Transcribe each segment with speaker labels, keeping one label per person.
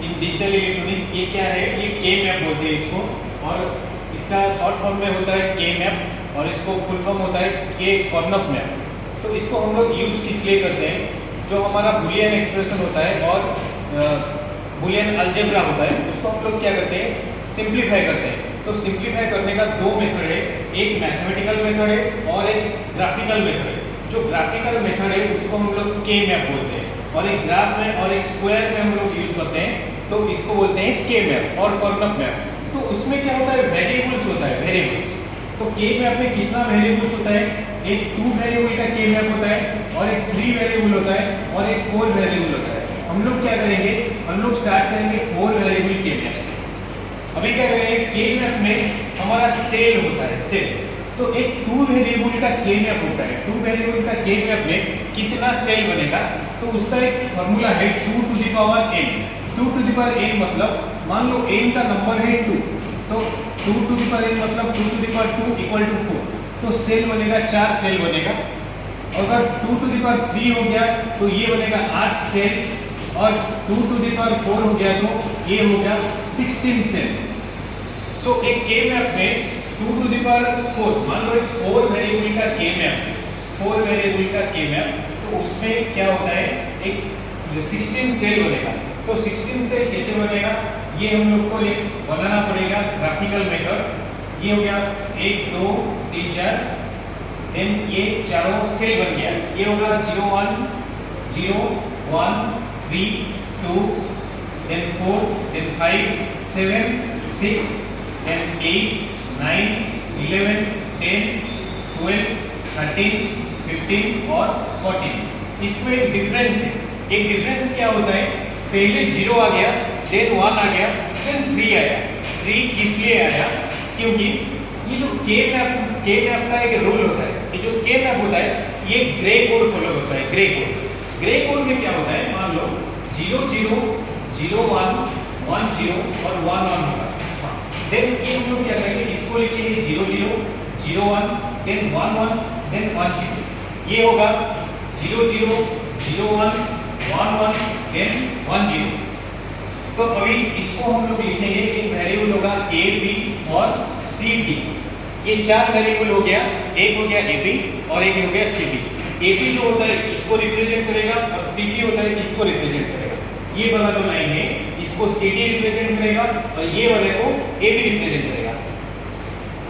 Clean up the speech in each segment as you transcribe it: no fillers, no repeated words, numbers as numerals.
Speaker 1: इन digital electronics. ये क्या है, ये के मैप बोलते हैं इसको, और इसका शॉर्ट फॉर्म में होता है के मैप और इसको फुल फॉर्म होता है के कर्नफ मैप। तो इसको हम लोग यूज़ किस लिए करते हैं, जो हमारा बुलियन एक्सप्रेशन होता है और बुलियन अलजेब्रा होता है, उसको हम लोग क्या करते हैं, सिंप्लीफाई करते हैं। तो सिंप्लीफाई करने का दो मेथड है, एक मैथमेटिकल मेथड है और एक ग्राफिकल मेथड है। जो ग्राफिकल मेथड है उसको हम लोग के मैप बोलते हैं, और एक ग्राफ में और एक स्क्वायर में हम लोग यूज़ करते हैं तो इसको बोलते हैं के मैप और कर्नफ मैप। तो उसमें क्या होता है, वेरिएबल्स होता है, वेरिएबल्स। तो के मैप में कितना वेरिएबल्स होता है, एक 2 वेरिएबल का के मैप होता है और एक 3 वेरिएबल होता है और एक 4 वेरिएबल होता है। हम लोग क्या करेंगे, हम लोग स्टार्ट करेंगे 4 वेरिएबल के मैप से। अभी क्या करेंगे, के मैप में हमारा सेल होता है, सेल। तो एक 2 वेरिएबल का के मैप होता है, 2 वेरिएबल का के मैप में कितना सेल बनेगा, तो उसका एक फार्मूला है 2 to the power n। 2 to the power n मतलब मान लो n का नंबर है 2, तो 2 टू द पावर n मतलब 2 to the power 2 equal to 4। तो सेल बनेगा 4 सेल बनेगा। अगर 2 टू द पावर 3 हो गया तो ये बनेगा 8 सेल, और 2 टू द पावर 4 हो गया तो ये हो गया 16 सेल। सो एक के मैप में 2 टू द पावर 4, मान लो एक 4 वेरिएबल का के मैप, 4 वेरिएबल का के मैप, तो उसमें क्या होता है, एक 16 सेल बनेगा। तो 16 सेल कैसे बनेगा, ये हम लोग को एक बनाना पड़ेगा ग्राफिकल मेथड। ये हो गया 1 2 3 4, देन ये चारों सेल बन गया। ये होगा 0 1 0 1 3 2, देन 4, देन 5 7 6, देन 8 9 11 10 12 13 15 और 14। इसमें डिफरेंस है, एक डिफरेंस क्या होता है, पहले 0 आ गया, देन 1 आ गया, देन 3 आया। 3 किस लिए आया, क्योंकि ये जो के मैप का एक रूल होता है, ये जो के मैप होता है ये ग्रे कोड फॉलो होता है, ग्रे कोड। ग्रे कोड में क्या होता है, मान लो 0 0 0 1 1 0 और 1 1 होगा। देन ये हम लोग क्या करेंगे, इसको लिखेंगे 0 0 0 1, देन 1 1, देन 1 0। ये होगा 0 0 0 1 1 1, देन 1 0। तो अभी इसको हम लोग लिखेंगे, एक वेरिएबल होगा ए बी और सी डी। ये 4 वेरिएबल हो गया, एक हो गया ए बी और एक हो गया सी डी। ए बी जो होता है इसको रिप्रेजेंट करेगा और सी डी होता है इसको रिप्रेजेंट करेगा। ये वाला जो लाइन है इसको सी डी रिप्रेजेंट करेगा और ये वाले को ए बी रिप्रेजेंट करेगा।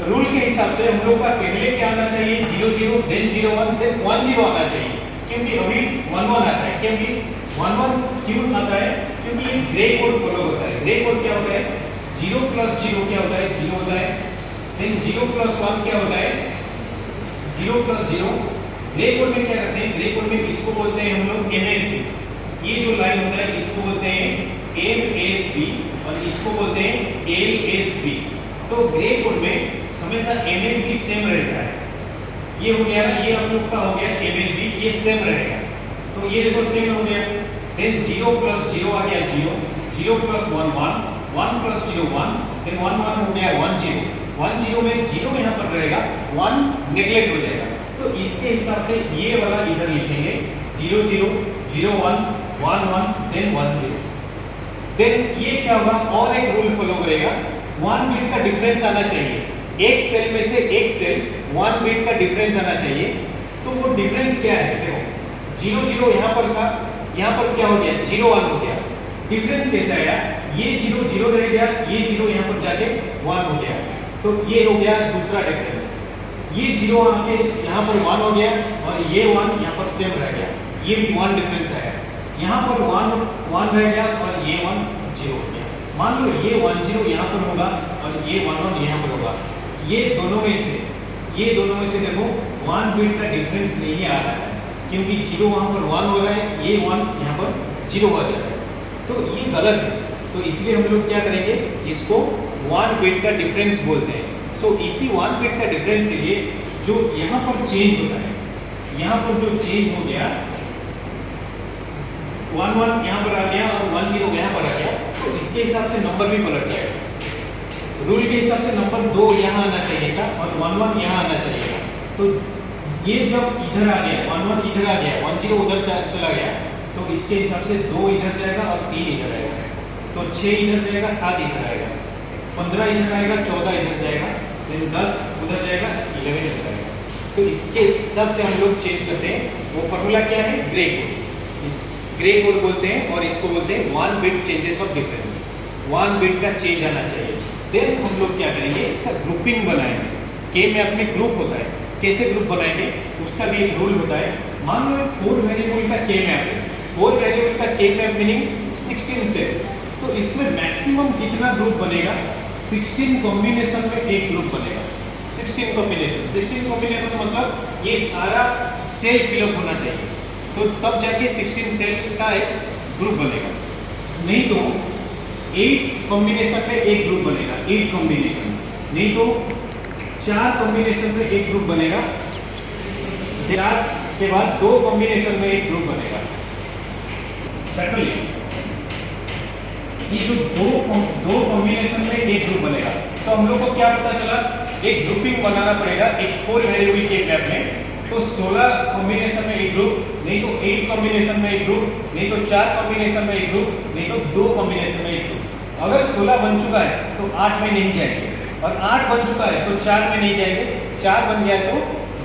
Speaker 1: रूल के हिसाब से हम लोग का पहले क्या आना चाहिए, 0 0, देन 0 1, देन 1 0 आना चाहिए, क्योंकि अभी 1 1 आता है। क्योंकि 1 1 क्यों आता है, क्योंकि ये ग्रे कोड फॉलो होता है। ग्रे कोड क्या होता है, 0 प्लस 0 क्या होता है, 0 होता है, देन 0 प्लस 1 क्या होता है, 0 प्लस 0। ग्रे कोड में क्या करते हैं, ग्रे कोड में इसको बोलते हैं हम लोग एमएसबी। ये जो लाइन होता है इसको बोलते हैं एमएसबी और इसको बोलते हैं एलएसबी। तो ग्रे कोड में हमेशा एमएसबी सेम रहता है। ये हो गया ना, ये हम लोग का हो गया एमएसबी, ये सेम रहेगा। तो ये देखो सेम हो गया। देन 0 प्लस 0 आ गया 0, 0 प्लस 1 1, 1 प्लस 0 1, देन 1 1 हो गया 1 0। 1 0 में 0 यहाँ पर रहेगा, 1 नेग्लेक्ट हो जाएगा। तो इसके हिसाब से ये वाला इधर लिखेंगे 0 0 0 1 1 1, देन 1 0। देन ये क्या होगा, और एक रूल फॉलो करेगा, 1 बिट का डिफरेंस आना चाहिए। एक सेल में से एक सेल 1 बिट का डिफरेंस आना चाहिए। तो वो डिफरेंस क्या है, देखो 0 0 यहाँ पर था, यहाँ पर क्या हो गया 0 1 हो गया। डिफरेंस कैसे आया, ये 0 0 रह गया, ये 0 यहाँ पर जाके 1 हो गया। तो ये हो गया दूसरा डिफरेंस। ये 0 आके यहाँ पर 1 हो गया और ये 1 यहाँ पर सेम रह गया, ये भी 1 डिफरेंस आया। यहाँ पर 1 रह गया और ये 1 0 हो गया। मान लो ये 1 0 यहाँ पर होगा और ये 1 1 यहाँ पर होगा। ये दोनों में से देखो 1 बिट का डिफरेंस नहीं आ रहा है, क्योंकि 0 वहाँ पर 1 हो रहा है, ये 1 यहाँ पर 0 हो जा रहा है। तो ये गलत है। तो इसलिए हम लोग क्या करेंगे, इसको 1 बिट का डिफरेंस बोलते हैं। सो इसी 1 बिट का डिफरेंस के लिए जो यहाँ पर चेंज होता है, यहाँ पर जो चेंज हो गया 1 1 यहाँ पर आ गया और 1 0 यहाँ पर आ गया, तो इसके हिसाब से नंबर भी पलट जाएगा। रूल के हिसाब से नंबर 2 यहाँ आना चाहिए था और 1 1 यहाँ आना चाहिए था। तो ये जब इधर आ गया, 1 1 इधर आ गया, 1 0 उधर चला गया, तो इसके हिसाब से 2 इधर जाएगा और 3 इधर आएगा। तो 6 इधर जाएगा, 7 इधर आएगा, 15 इधर आएगा, 14 इधर जाएगा, देन 10 उधर जाएगा, 11 इधर आएगा। तो इसके हिसाब से हम लोग चेंज करते हैं। वो फॉर्मूला क्या है? Grey code. इस ग्रे कोड बोलते हैं और इसको बोलते हैं 1 bit changes of difference. 1 bit का चेंज आना चाहिए। देन हम लोग क्या करेंगे, इसका ग्रुपिंग बनाएंगे। के मैप में ग्रुप होता है, कैसे ग्रुप बनाएंगे उसका भी एक रूल होता है। मान लो 4 वेरिएबल का के मैप है, 4 वेरिएबल का के मैप मीनिंग 16 सेल, तो इसमें मैक्सिमम कितना ग्रुप बनेगा? 16 कॉम्बिनेशन में एक ग्रुप बनेगा। 16 कॉम्बिनेशन मतलब ये सारा सेल फिलअप होना चाहिए, तो तब जाके 16 सेल का एक ग्रुप बनेगा। नहीं तो 8 कॉम्बिनेशन में एक ग्रुप बनेगा, 8 कॉम्बिनेशन, नहीं तो 4 कॉम्बिनेशन में एक ग्रुप बनेगा, 4 के बाद 2 कॉम्बिनेशन में एक ग्रुप बनेगा। ये जो दो कॉम्बिनेशन में एक ग्रुप बनेगा, तो हम लोग को क्या पता चला? एक ग्रुपिंग बनाना पड़ेगा एक 4 वेरिएबल के मैप में। तो 16 कॉम्बिनेशन में एक ग्रुप, नहीं तो 8 कॉम्बिनेशन में एक ग्रुप, नहीं तो 4 कॉम्बिनेशन में एक ग्रुप, नहीं तो 2 कॉम्बिनेशन में एक ग्रुप। अगर 16 बन चुका है तो 8 में नहीं जाएंगे, और 8 बन चुका है तो 4 में नहीं जाएंगे, 4 बन गया तो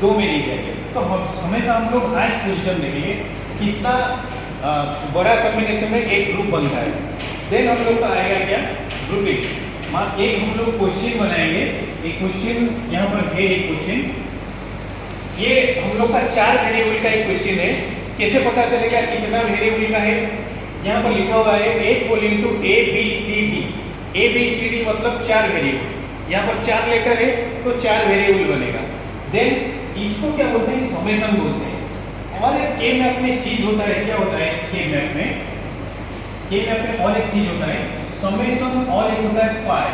Speaker 1: 2 में नहीं जाएंगे। तो हमेशा हम लोग हाईएस्ट पोजीशन देखेंगे, कितना बड़ा कॉम्बिनेशन में एक ग्रुप बनता है। देन हम लोग का आएगा क्या? ग्रुपिंग। मान एक हम लोग क्वेश्चन बनाएंगे, एक क्वेश्चन यहाँ पर है, एक क्वेश्चन, ये हम लोग का 4 वेरिएबल का एक क्वेश्चन है। कैसे पता चलेगा कितना वेरिएबल का है? यहाँ पर लिखा हुआ है A * A B C D। A B C D मतलब 4 वेरिएबल। यहाँ पर 4 लेटर है तो 4 वेरिएबल बनेगा। देन इसको क्या बोलते हैं? समेशन बोलते हैं। और एक के मैप में चीज होता है, क्या होता है के मैप में? के मैप में और एक चीज होता है समेशन, और एक होता है पाई।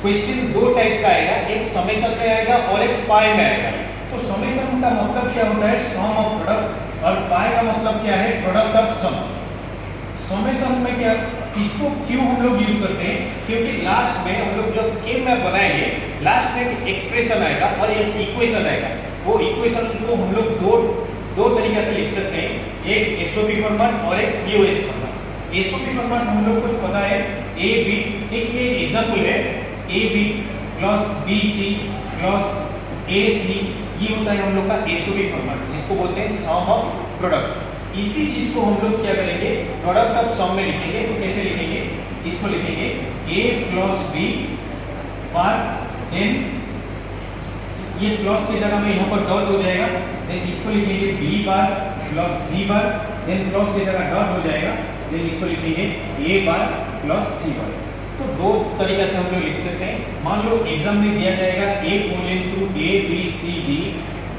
Speaker 1: क्वेश्चन 2 टाइप का आएगा, एक समेशन में आएगा और एक पाई में आएगा। तो समेशन का मतलब क्या होता है? सम ऑफ प्रोडक्ट, और पाई का मतलब क्या है? Product of some. समेशन में क्या, इसको क्यों हम लोग यूज करते हैं? क्योंकि लास्ट में हम लोग जब के मैप बनाएंगे, लास्ट में एक एक्सप्रेशन आएगा और एक इक्वेशन आएगा। वो इक्वेशन को हम लोग दो तरीके से लिख सकते हैं, एक एसओपी फॉर्मेट और एक यूएस फॉर्मेट। एसओपी फॉर्मेट हम लोग को पता है ए बी, एक ये एग्जांपल है, A B plus B C plus A C, ये होता है हम लोग का एसओपी फॉर्मेट, जिसको बोलते हैं सम ऑफ प्रोडक्ट। इसी चीज को हम लोग क्या करेंगे? प्रोडक्ट ऑफ सम में लिखेंगे। तो कैसे लिखेंगे? इसको लिखेंगे a plus B bar, then ये प्लस की जगह में यहाँ पर डॉट हो जाएगा, देन इसको लिखेंगे b बार प्लस c बार, देन प्लस की जगह डॉट हो जाएगा, देन इसको लिखेंगे a बार प्लस c बार। तो 2 तरीका से हम लोग लिख सकते हैं। मान लो एग्जाम में दिया जाएगा a * A B C D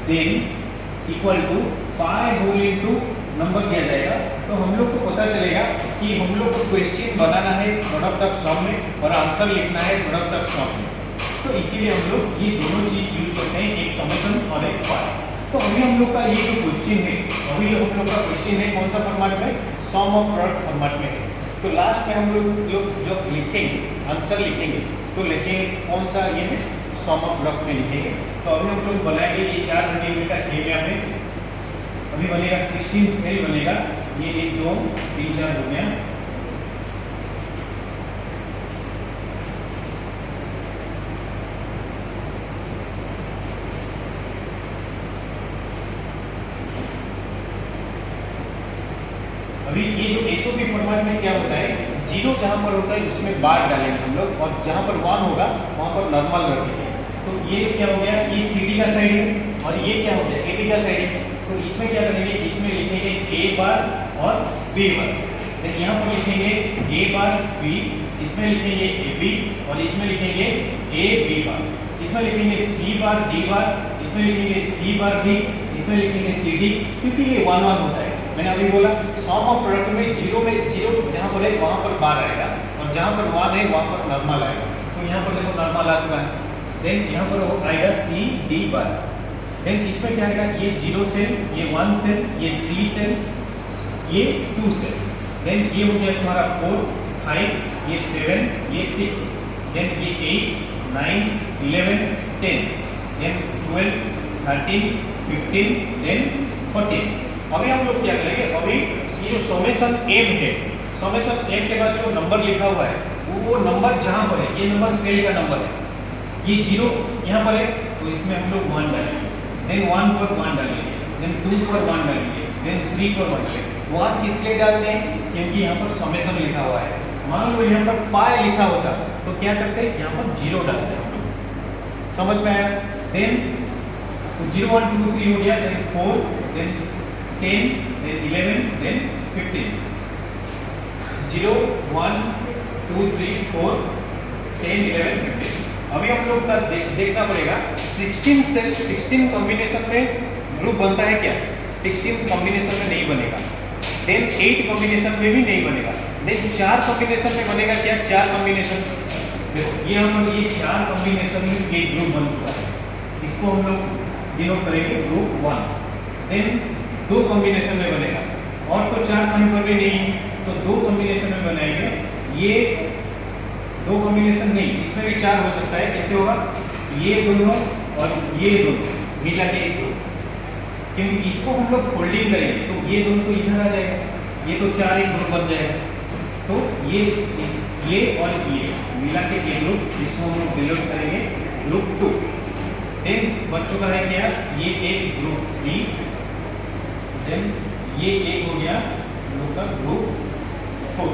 Speaker 1: then equal to pi whole into number दिया जाएगा, तो हम लोग को पता चलेगा कि हम लोग को क्वेश्चन बनाना है प्रोडक्ट ऑफ सम में और आंसर लिखना है प्रोडक्ट ऑफ सम में। तो इसीलिए हम लोग ये दोनों चीज यूज करते हैं, एक समेशन और एक पाई। तो अभी हम लोग का ये जो क्वेश्चन है, अभी हम लोग का क्वेश्चन है कौन सा फॉर्मेट में? सम ऑफ प्रोडक्ट फॉर्मेट में। तो लास्ट में हम लोग जब लिखेंगे, आंसर लिखेंगे, तो लिखेंगे कौन सा? ये में सम ऑफ प्रोडक्ट में लिखेंगे। तो अभी हम लोग बनाएंगे ये 4 वेरिएबल का के मैप में। अभी बनेगा 16 सेल बनेगा, ये 1 2 3 4 हो गया। अभी ये जो एसओपी फॉर्मेट में क्या होता है, 0 जहां पर होता है उसमें बार डालेंगे हम लोग, और जहां पर 1 होगा वहां पर नॉर्मल रखेंगे। तो ये क्या हो गया? ये सीडी का साइड है, और ये क्या हो गया? एबी का साइड है। तो इसमें क्या करेंगे? इसमें लिखेंगे ए बार और बी बार। देखिए यहाँ पर लिखेंगे ए बार बी, इसमें लिखेंगे ए बी, और इसमें लिखेंगे ए बी बार। इसमें लिखेंगे सी बार डी बार, इसमें लिखेंगे सी बार डी, इसमें लिखेंगे सी डी, क्योंकि ये 1 1 होता है। मैंने अभी बोला सम ऑफ प्रोडक्ट में 0 जहाँ पर है वहाँ पर बार आएगा, और जहाँ पर 1 है वहाँ पर नॉर्मल आएगा। तो यहाँ पर देखो नॉर्मल आ चुका है। देन यहाँ पर आएगा सी डी बार। देन इसमें क्या आएगा? ये 0 सेल, ये 1 सेल, ये 3 सेल, ये 2 सेल। देन ये हो गया तुम्हारा 4 5, ये 7, ये 6, देन ये 8 9 11 10, देन 12 13 15, देन 14। अभी हम लोग क्या करेंगे? अभी ये जो समेशन एम है, समेशन m के बाद जो नंबर लिखा हुआ है वो नंबर जहाँ पर है, ये नंबर सेल का नंबर है, ये 0 यहाँ पर है तो इसमें हम लोग 1 डालेंगे, देन 1 पर 1 डालेंगे, देन 2 पर 1 डालेंगे, देन 3 पर 1 डालेंगे। वो आप किस लिए डालते हैं? क्योंकि यहाँ पर समेशन लिखा हुआ है। मान लो यहाँ पर पाई लिखा होता तो क्या करते हैं, यहाँ पर 0 डालते हैं हम लोग। समझ में आया? देन 0 1 2 3 हो गया, देन 4, देन 10, देन 11, देन 15। 0 1 2 3 4 10 11 15। अभी हम लोग का देखना पड़ेगा 16 कॉम्बिनेशन में ग्रुप बनता है क्या? 16 कॉम्बिनेशन में नहीं बनेगा, देन 8 कॉम्बिनेशन में भी नहीं बनेगा, देन 4 कॉम्बिनेशन में बनेगा क्या? 4 कॉम्बिनेशन। देखो यहाँ पर ये 4 कॉम्बिनेशन में एक ग्रुप बन चुका है, इसको हम लोग डिनोट करेंगे ग्रुप 1। देन 2 कॉम्बिनेशन में बनेगा, और तो 4 कहीं पर भी नहीं तो 2 कॉम्बिनेशन में बनाएंगे। ये 2 कॉम्बिनेशन नहीं, इसमें भी 4 हो सकता है। कैसे होगा? ये दोनों और ये दोनों मिला के एक ग्रुप, क्योंकि इसको हम लोग फोल्डिंग करेंगे तो ये दोनों तो इधर आ जाएगा, ये तो 4 एक ग्रुप बन जाएगा। तो ये और ये मिला के एक ग्रुप, जिसको हम लोग डिनोट करेंगे ग्रुप 2। देन बच्चों का है क्या? ये एक ग्रुप 3, देन ये एक हो गया हम लोग का ग्रुप 4।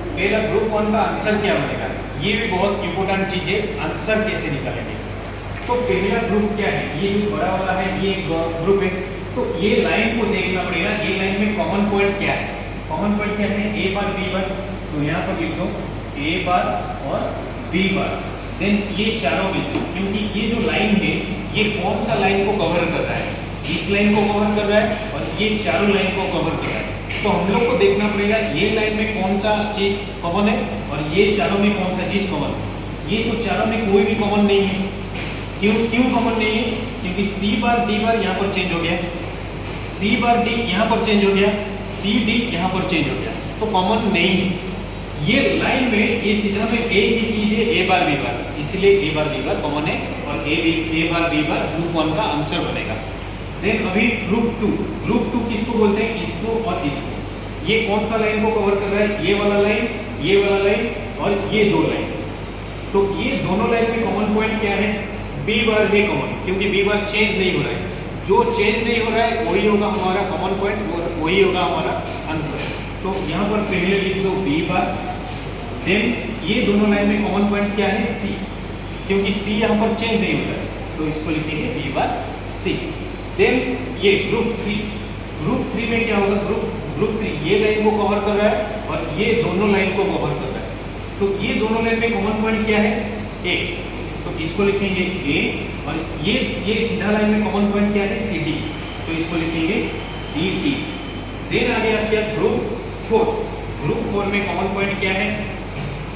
Speaker 1: पहला ग्रुप 1 का आंसर क्या बनेगा? ये भी बहुत इंपॉर्टेंट चीज है, आंसर कैसे निकालेंगे। तो पहला ग्रुप क्या है? ये जो बड़ा वाला है ये ग्रुप है, तो ये लाइन को देखना पड़ेगा, ये लाइन में कॉमन पॉइंट क्या है? कॉमन पॉइंट क्या है? ए बार बी बार, तो यहाँ पर लिख दो ए बार और बी बार। देन ये चारों में से, क्योंकि ये जो लाइन है ये कौन सा लाइन को कवर कर रहा है? इस लाइन को कवर कर रहा है और ये चारों लाइन को कवर कर रहा है। तो हम लोग को देखना पड़ेगा ये लाइन में कौन सा चीज कॉमन है और ये चारों में कौन सा चीज कॉमन है। ये तो चारों में कोई भी कॉमन नहीं है। क्यों कॉमन नहीं है? क्योंकि सी बार डी बार यहाँ पर चेंज हो गया, सी बार डी यहाँ पर चेंज हो गया, सी डी यहाँ पर चेंज हो गया, तो कॉमन नहीं है। ये लाइन में ये सीधा में एक ही चीज है ए बार बी बार, इसलिए ए बार बी बार कॉमन है और ए बार बी बार ग्रुप 1 का आंसर बनेगा। देन अभी ग्रुप 2 किसको बोलते हैं? इसको और इसको। ये कौन सा लाइन को कवर कर रहा है? ये वाला लाइन और ये 2 लाइन। तो ये दोनों लाइन में कॉमन पॉइंट क्या है? बी बार है कॉमन, क्योंकि बी बार चेंज नहीं हो रहा है। जो चेंज नहीं हो रहा है वही होगा हमारा कॉमन पॉइंट, वही होगा हमारा आंसर। तो यहाँ पर पहले लिख दो बी बार। देन ये दोनों लाइन में कॉमन पॉइंट क्या है? सी, क्योंकि सी यहाँ पर चेंज नहीं हो रहा है, तो इसको लिखेंगे बी बार सी। देन ये ग्रुप 3 में क्या होगा? ग्रुप 3 ये लाइन को कवर कर रहा है और ये दोनों लाइन को कवर कर रहा है। तो ये दोनों लाइन में कॉमन पॉइंट क्या है? ए, तो इसको लिखेंगे ए। और ये सीधा लाइन में कॉमन पॉइंट क्या है? सी डी, तो इसको लिखेंगे सी डी। देन आ गया क्या? ग्रुप 4 में कॉमन पॉइंट क्या है?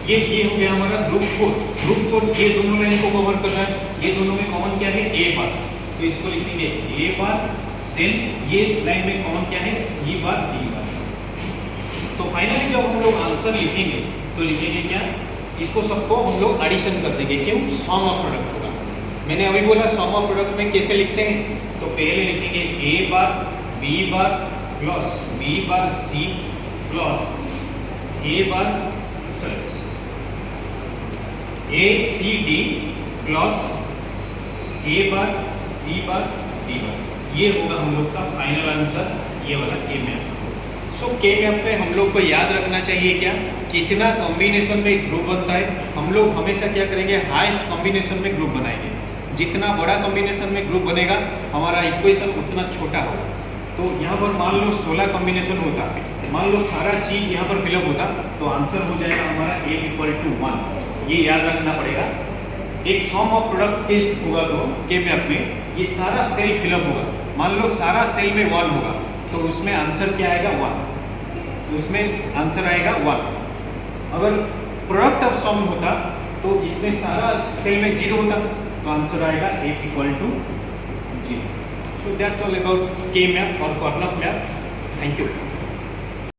Speaker 1: ये हो गया हमारा ग्रुप 4। ये दोनों लाइन को कवर कर रहा है, ये दोनों में कॉमन क्या है? ए बार, तो इसको लिखेंगे ए बार। देन ये लाइन में कॉमन क्या है? सी बार डी बार। तो फाइनली जब हम लोग आंसर लिखेंगे तो लिखेंगे क्या? इसको सबको हम लोग एडिशन कर देंगे। क्यों? सम ऑफ प्रोडक्ट होगा। मैंने अभी बोला सम ऑफ प्रोडक्ट में कैसे लिखते हैं, तो पहले लिखेंगे A bar B bar plus B bar C plus A bar A C D plus A bar C bar D bar. ये होगा हम लोग का फाइनल आंसर, ये वाला के मैप। सो के मैप में हम लोग को याद रखना चाहिए क्या? कितना कॉम्बिनेशन में ग्रुप बनता है। हम लोग हमेशा क्या करेंगे? हाईएस्ट कॉम्बिनेशन में ग्रुप बनाएंगे। जितना बड़ा कॉम्बिनेशन में ग्रुप बनेगा हमारा इक्वेशन उतना छोटा होगा। तो यहाँ पर मान लो 16 कॉम्बिनेशन होता, मान लो सारा चीज़ यहाँ पर फिलअप होता, तो आंसर हो जाएगा हमारा a = 1। ये याद रखना पड़ेगा। एक सम ऑफ प्रोडक्ट केस होगा तो के मैप में ये सारा सेल फिलअप होगा। मान लो सारा सेल में 1 होगा, तो उसमें आंसर क्या आएगा? 1। उसमें आंसर आएगा 1। अगर प्रोडक्ट ऑफ सम होता तो इसमें सारा सेल में 0 होता, तो आंसर आएगा a = 0। So that's all about K-map or Karnaugh map. Thank you.